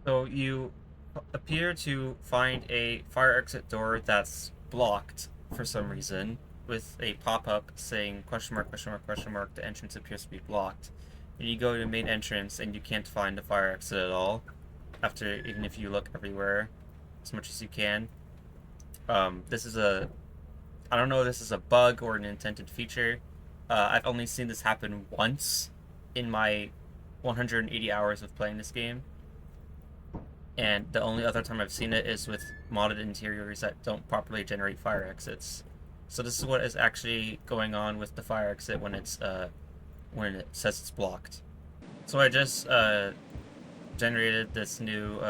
So you appear to find a fire exit door that's blocked for some reason, with a pop-up saying question mark, question mark, question mark, the entrance appears to be blocked. And you go to the main entrance and you can't find the fire exit at all, after even if you look everywhere as much as you can. This is I don't know if this is a bug or an intended feature. I've only seen this happen once in my 180 hours of playing this game, and the only other time I've seen it is with modded interiors that don't properly generate fire exits. So this is what is actually going on with the fire exit when it says it's blocked. So I just generated this new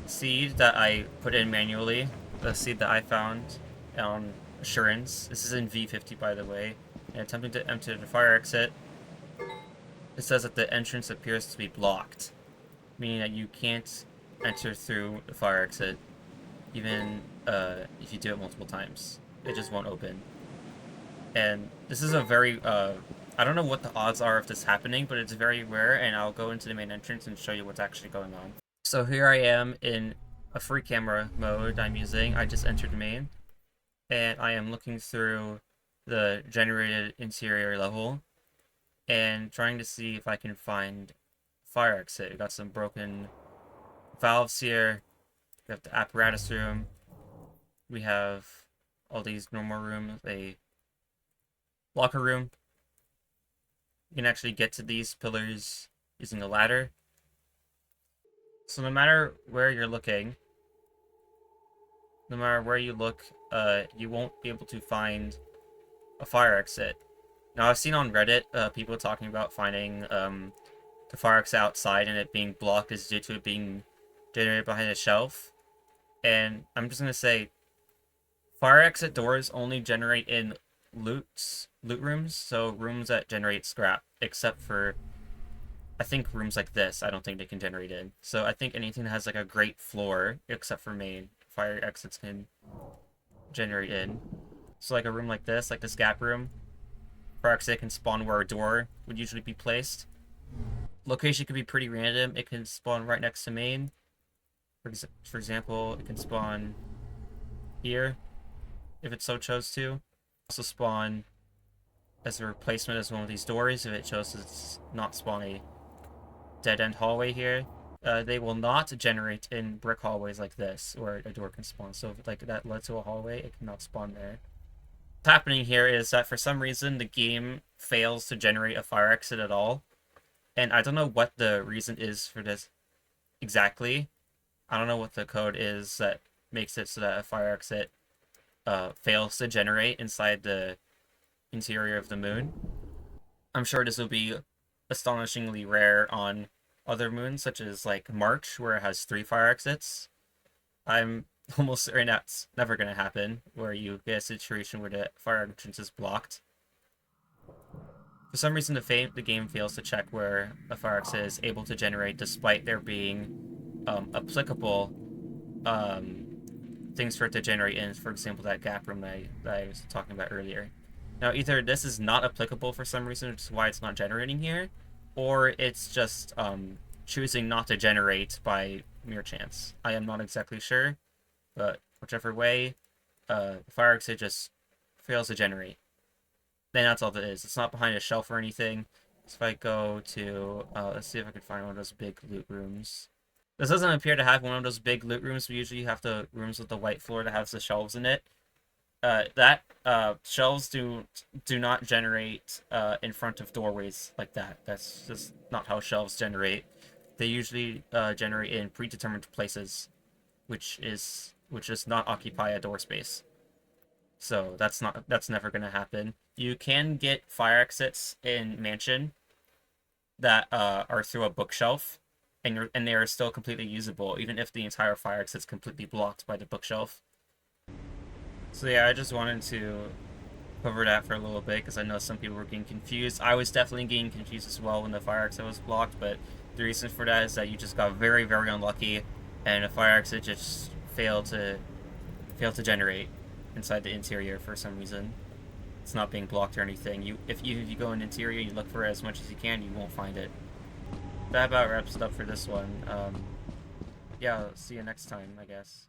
seed that I put in manually, the seed that I found on Assurance. This is in V50, by the way. And attempting to enter the fire exit, it says that the entrance appears to be blocked, meaning that you can't enter through the fire exit, even if you do it multiple times. It just won't open. And this is a very, I don't know what the odds are of this happening, but it's very rare, and I'll go into the main entrance and show you what's actually going on. So here I am in a free camera mode I'm using. I just entered main, and I am looking through the generated interior level and trying to see if I can find fire exit. We got some broken valves here. We have the apparatus room. We have all these normal rooms, a locker room. You can actually get to these pillars using a ladder. So no matter where you're looking, no matter where you look, you won't be able to find a fire exit. Now, I've seen on Reddit people talking about finding the fire exit outside and it being blocked is due to it being generated behind a shelf. And I'm just going to say, fire exit doors only generate in loot rooms, so rooms that generate scrap, except for, I think, rooms like this, I don't think they can generate in. So I think anything that has like a great floor, except for main, fire exits can generate in. So like a room like this gap room, fire exit can spawn where a door would usually be placed. Location could be pretty random. It can spawn right next to main. For example, it can spawn here, if it so chose to. Also spawn as a replacement as one of these doors if it chose to not spawn a dead-end hallway here. They will not generate in brick hallways like this, where a door can spawn. So if like that led to a hallway, it cannot spawn there. What's happening here is that for some reason the game fails to generate a fire exit at all. And I don't know what the reason is for this exactly. I don't know what the code is that makes it so that a fire exit fails to generate inside the interior of the moon. I'm sure this will be astonishingly rare on other moons, such as like March, where it has 3 fire exits. I'm almost certain that's never going to happen, where you get a situation where the fire entrance is blocked. For some reason, the game fails to check where a fire exit is able to generate, despite there being applicable things for it to generate in. For example, that gap room that I was talking about earlier. Now, either this is not applicable for some reason, which is why it's not generating here, or it's just choosing not to generate by mere chance. I am not exactly sure, but whichever way, the fire exit just fails to generate. Then that's all it is. It's not behind a shelf or anything. So if I go to, let's see if I can find one of those big loot rooms. This doesn't appear to have one of those big loot rooms. We usually have the rooms with the white floor that has the shelves in it. Shelves do not generate in front of doorways like that. That's just not how shelves generate. They usually generate in predetermined places, which does not occupy a door space. So that's never gonna happen. You can get fire exits in Mansion that are through a bookshelf, and they are still completely usable, even if the entire fire exit's completely blocked by the bookshelf. So yeah, I just wanted to cover that for a little bit, because I know some people were getting confused. I was definitely getting confused as well when the fire exit was blocked, but the reason for that is that you just got very, very unlucky, and the fire exit just failed to generate inside the interior for some reason. It's not being blocked or anything. If you go in interior, you look for it as much as you can, you won't find it. that about wraps it up for this one. Yeah, see you next time, I guess.